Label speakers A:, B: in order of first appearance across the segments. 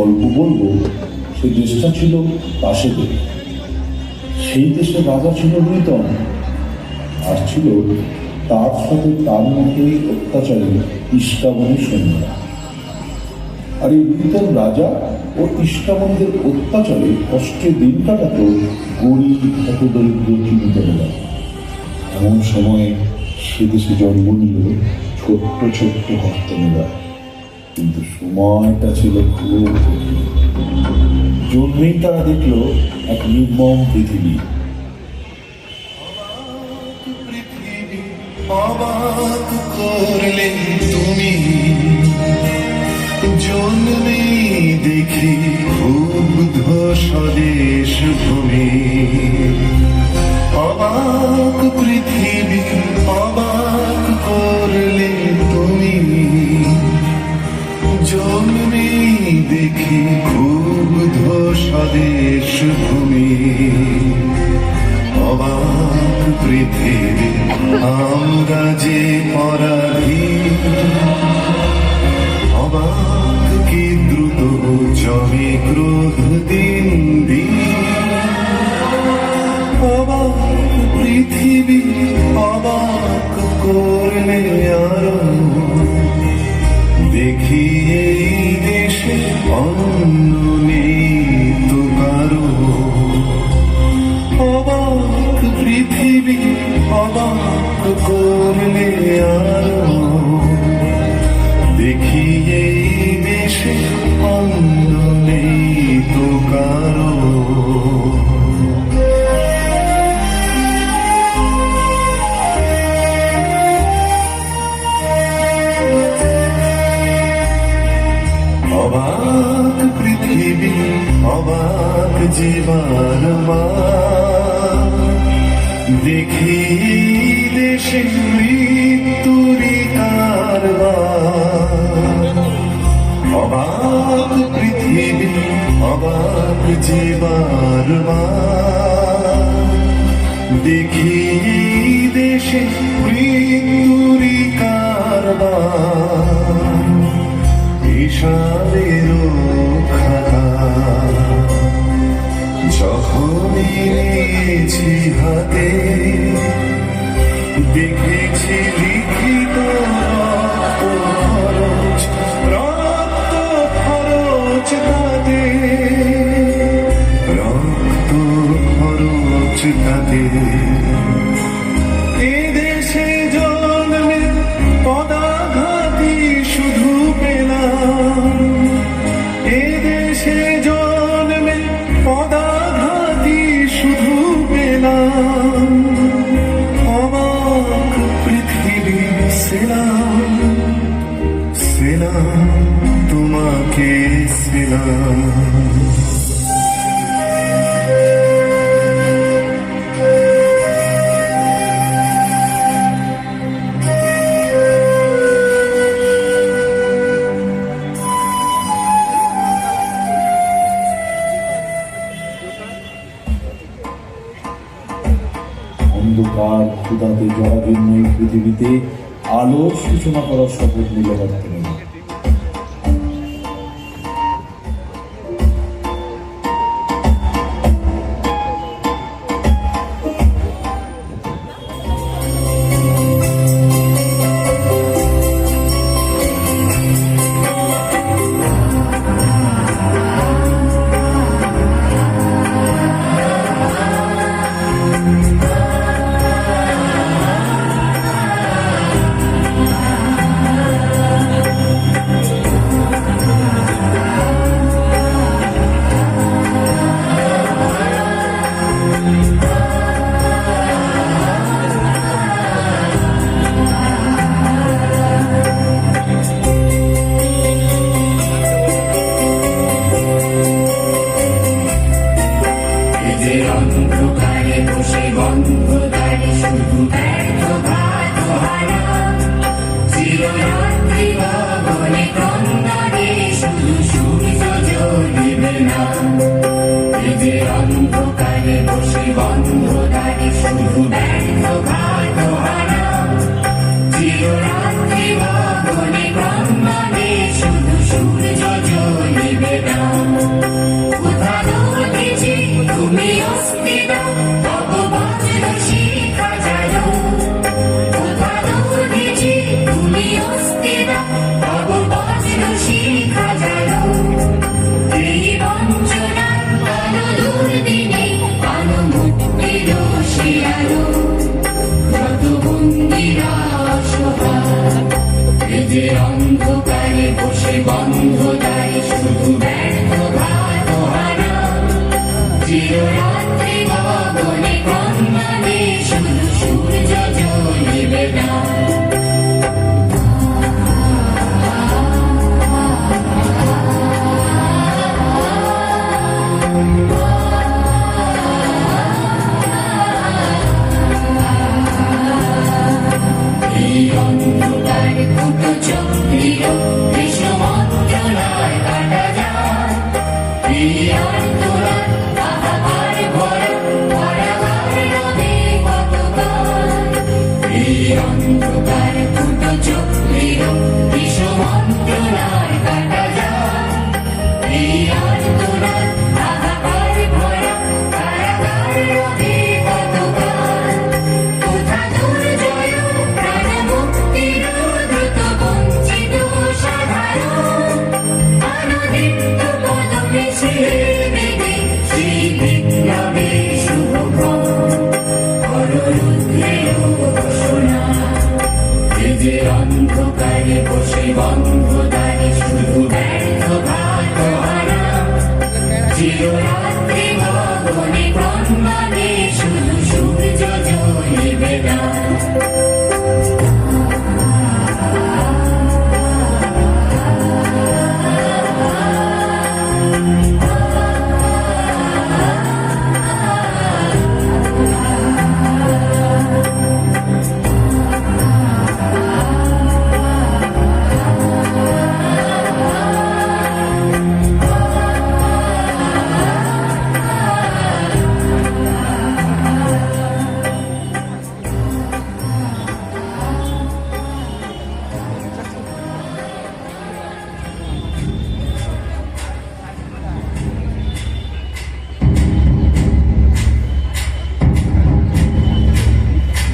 A: গল্প বলবো, সেই দেশটা ছিল পাশে দেশ। সেই দেশের রাজা ছিল নূতন, আর ছিল তার সাথে তার মধ্যেই অত্যাচারী ইস্কাবনী সৈন্যরা। আর এই নূতন রাজা ও ইস্কাবনীদের অত্যাচারে কষ্টে দিন কাটাত গরিব হতদরিদ্র চিন্তনেরা। এমন সময়ে সে দেশে জন্ম নিল ছোট্ট ছোট্ট হস্তমেরা। কিন্তু সময়টা ছিল খুব কঠিন। জন্মেই তারা দেখল এক নির্মম পৃথিবী।
B: অবাক করলে তুমি, জন্মে দেখি ক্ষুব্ধ স্বদেশ ভূমি। অবাক পৃথিবী অবাক করলে তুমি, জন্মে দেখি ক্ষুব্ধ স্বদেশ ভূমি। অবাক পৃথিবী আমরা যে পরাধীন, অবাক কি দ্রুত জমে ক্রোধ দিন দিন। অবাক পৃথিবী অবাক করলে আরো, দেখি এই দেশে অন্য নেই তো কারো। অবাক পৃথিবী অবাক করলে আরো, দেখি এই দেশে অন্য নেই তো কারো। অবাক পৃথিবী অবাক জীবন মা, দেখি দেশে মৃত্যুরি কারবার। অবাক পৃথিবী অবাক জীবন মা, দেখি দেশে মৃত্যুরি কারবার। হিসাবেরও খাতা যখন নিয়েছি হাতে, দেখেছি লিখিত রক্ত খরচ তাতে, রক্ত খরচ তাতে। এদেশে জন্মে পদাঘাতী শুধু পেলাম, এদেশে জন্মে পদাঘাতী শুধু পেলাম। অবাক পৃথিবী সেলাম, সেলাম তোমাকে সেলাম।
A: অন্ধকার ক্ষুধাতে জরাজীর্ণ এই পৃথিবীতে আলোর সূচনা করার শপথ নিল বর্তমানে।
C: উধানো দিছি তুমি অস্তি দাও তব বজ্র শিখা জানো উধানো দিছি তুমি অস্তি দাও তব বজ্র শিখা জানো এই বঞ্চনা আলো দুর্দিনে আলো মুক্তির শিয়ালো যত বন্দিরা অসহায় এই যে অন্ধকারে বসে বন্ধ দ্বারে শুধু ব্যর্থ ঘাতহারা চিররাত্রি গগনে ক্রন্দনে শুধু সূর্য জ্বলিবে না এই অন্ধকার ফুটো চক্রির কৃষ্ণ মন্ত্রণায় কাটা যায় এই আন্দোলন আহার ভরা ভরাবার নদী কতকাল এই অন্ধকার ফুটো চক্রির কৃষ্ণ মন্ত্রণায় কাটা যায় এই আন্দোলন আহার ভরা ভরাবার নদী কতকাল কোথা দূর জয় প্রাণ মুক্তির দ্রুত বঞ্চিত সাধারণ আনন্দিত পদমে শিরবেদে শ্রী বিপ্লবে শুভক্ষণ কররুদ্রের ঘোষণা এই যে অন্ধকারে বসে বন্ধ দ্বারে শুধু ব্যর্থ ঘাতহারা চিররাত্রি গগনে ক্রন্দনে শুধু সূর্য জ্বলিবে না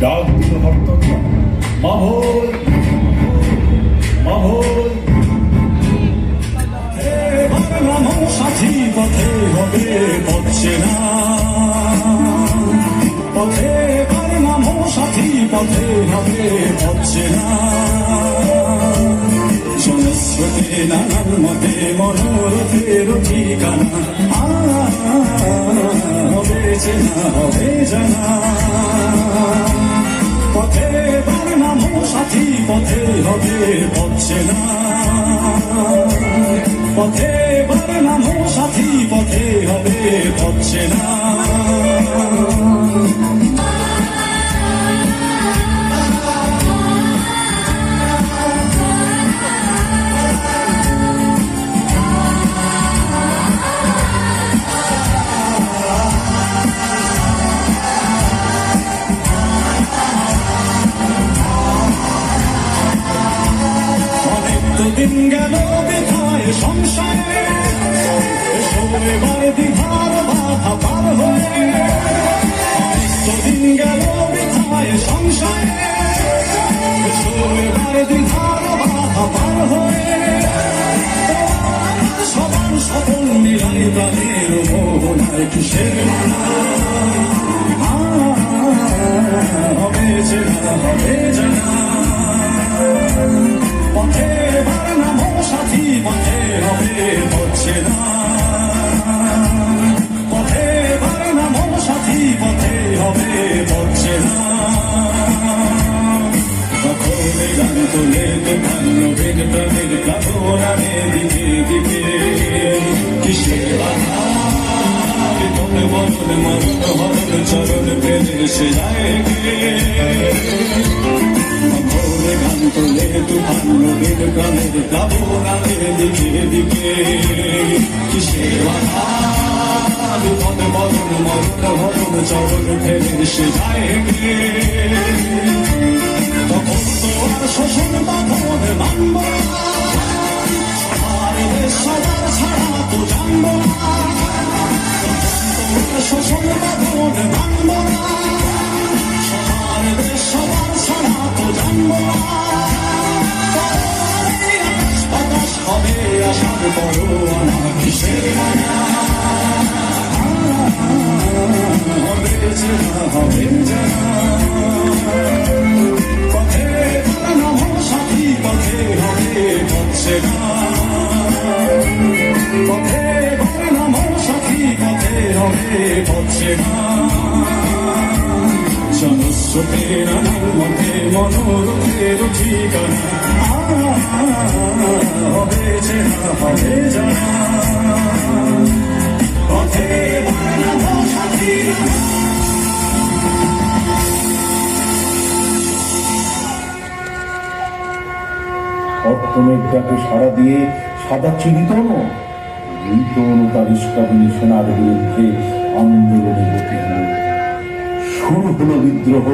A: ডাক দিল হরতন্ত্র মাভোল মাভোল
B: এবার নামো সাথী পথে হবে পড়ছে না পথে এবার নামো সাথী পথে হবে পড়ছে না জনস্রোতে নানান মতে মনোরথের ঠিকানা হবে চেনা হবে জানা পথে এবার নামো সাথী পথে হবে পড়ছে না পথে এবার নামো সাথী পথে হবে পড়ছে না দিন গেল বিধায় সংসারে এবার দিধার বাধা পার হয়ে দিন গেল বিধায় সংসারে এবার দিধার বাধা পার হয়ে সবার সকল মিলাই প্রাণের মোহনায় কিসের মানা হবে চেনা হবে জানা পথে এবার নামো সাথী পথে হবে পড়ছে না পথে এবার নামো সাথী পথে হবে পড়ছে না কখন গান তোলে দোকান নবীন প্রাণের প্লাবনারে দিকে দিকে কিসের বাধা বিপদ বরণ মরণ হরণ চরণ পেলে সে যায় গান তোলে তুফান নবীন প্রাণের প্লাবনারে দিকে দিকে কিসের বাধা বিপদ বরণ মরণ হরণ চরণ ফেলে সে যায় তখন তো আর শোষণ বাঁধন মানব সবার দেশ সবার ছাড়া তো জানবো না, শোষণ বাঁধন ভাঙবো না, সবার দেশ সবার ছাড়া তো জানবো না, বাতাস হবে আশার পরোয়ানা, কিসের মায়া বেঁচে না হবে জানা, পথে নামো সাথী, পথে হবে পথে না, পথে নামো সাথী, পথে হবে পথে না, জনস্রোতের মধ্যে মনোরথের ঠিকানা, হবে চেনা হবে জানা, পথে নামো সাথী।
A: অর্থনের ডাকে সাড়া দিয়ে সাদা চিনিতন নূতন তার ইস্কাবিনী সেনার বিরুদ্ধে আন্দোলনে গতি হল, শুরু হলো বিদ্রোহ,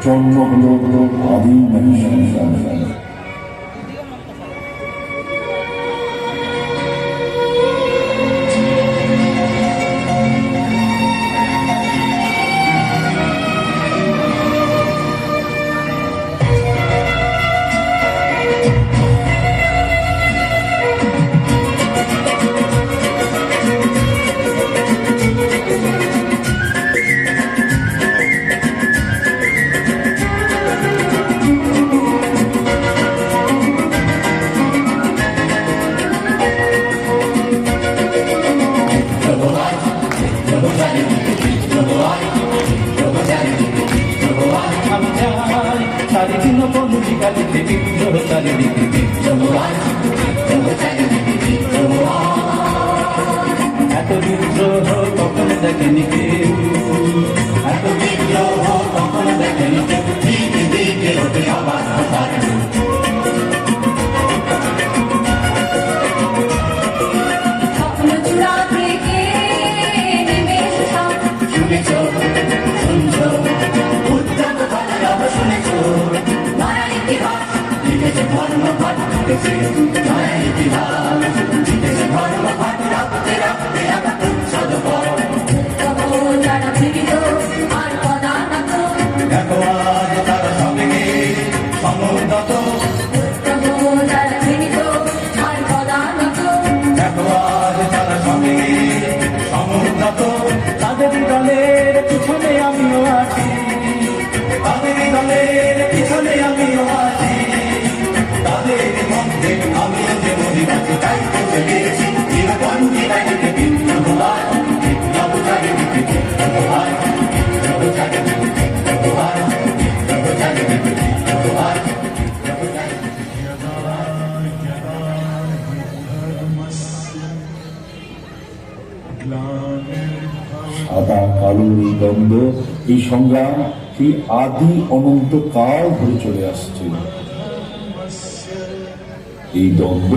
A: জন্ম হলো আদিম সংগ্রাম।
D: এত বিদ্রোহ কখন দেখেনি কেউ, এত বিদ্রোহ কখন দেখেনি কেউ, দিকে দিকে ওঠে আবার হাজার
C: স্বপ্ন চূড়া থেকে নেমে এসেছ, শুনেছ শুনছ উদ্যম কথাটাও শুনেছ, নয়া ইতিহাস লিখেছে ধর্মপাঠ, লিখেছে নয়া ইতিহাস লিখেছে ধর্মপাঠ, রাখতে রাখতে আবার উচ্ছদ পর যারা জীবিত আর পদানত,
D: দেখো আজ তারা সঙ্গে সমুন্নত,
C: যারা জীবিত আর পদানত,
D: দেখো আজ তারা সঙ্গে সমুন্নত, তাদের দলের পিছনে আমিও আছি, তাদের দলের পিছনে আমিও আছি, তাদের মধ্যে আমিও যে মহিলাকে তাই করতে পেরেছি, চিরপন্থী দায়িত্বে বিদ্রোহ হয়, বিপ্লব চারিদিকে বিদ্রোহ হয়, বিদ্রোহ চারিদিকে বিদ্রোহ হয়, বিদ্রোহ চারিদিকে বিদ্রোহ হয়, বিদ্রোহ চারিদিকে।
A: সাদা কালো এই দ্বন্দ্ব, এই সংগ্রাম সেই আদি অনন্ত কাল ধরে চলে আসছে। এই দ্বন্দ্ব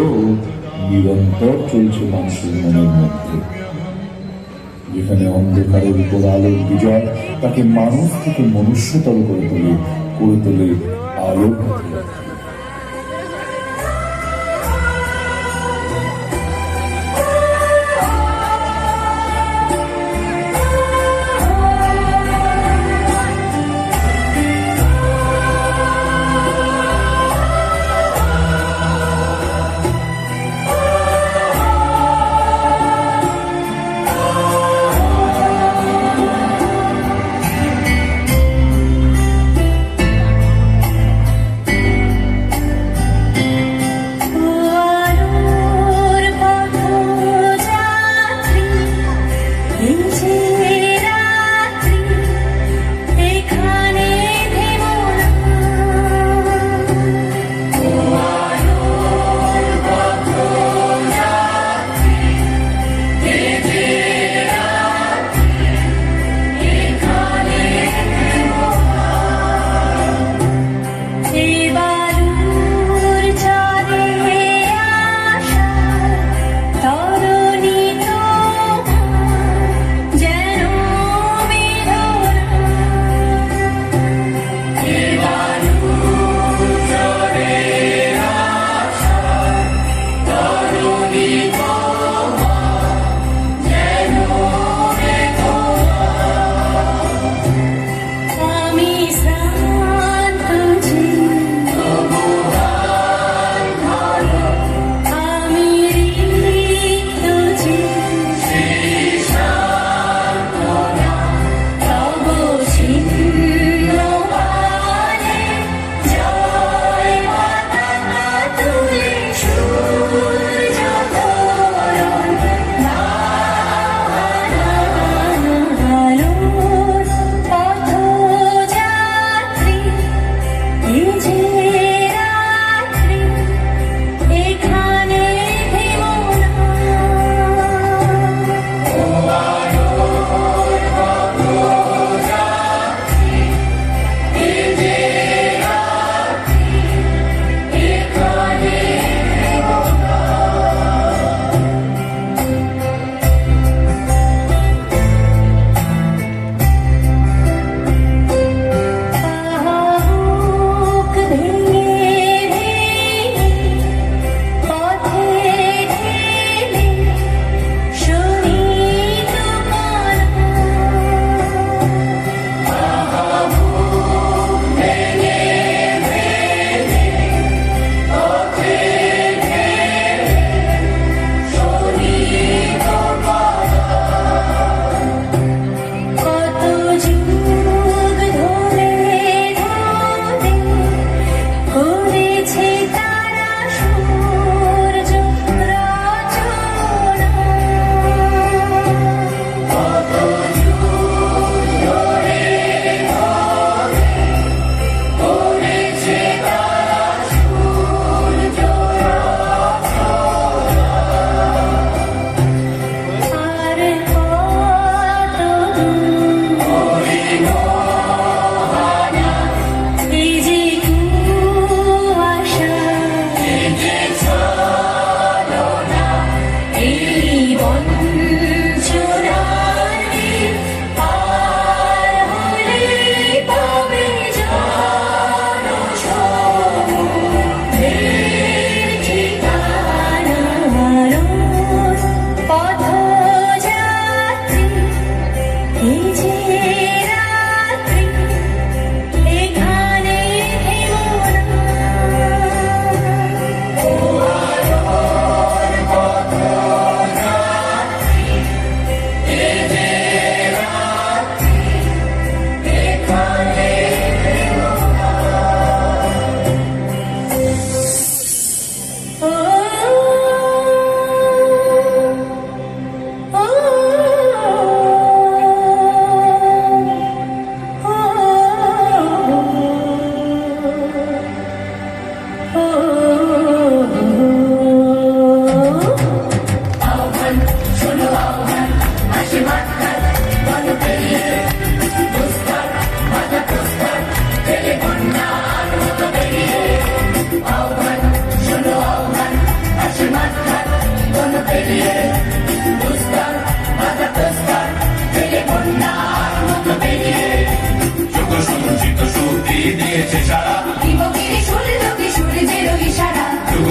A: নিরন্তর চলছে মানুষের মনের মধ্যে, যেখানে অন্ধকারের উপর আলোর বিজয় তাকে মানুষ থেকে মনুষ্যতর করে তোলে আলোক পথে।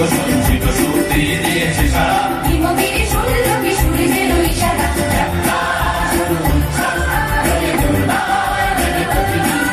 D: সঞ্চিত শক্তি দিয়েছে সারা
C: হিমগিরি সূর্যকে সূর্যের ইশারা যাত্রা শুরু চলে দুর্বার মেরে প্রতিদিন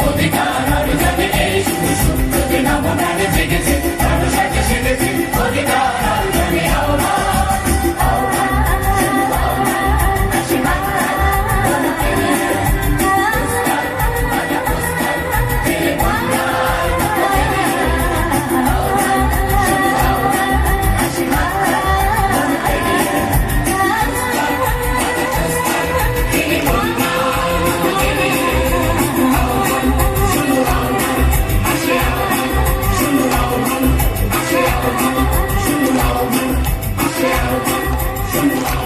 C: অধিকার আর জানে এই শুধু সত্যকে নাম গানে জেগেছে মানুষ আগে শিখেছে অধিকার আর জানে
B: Shut up.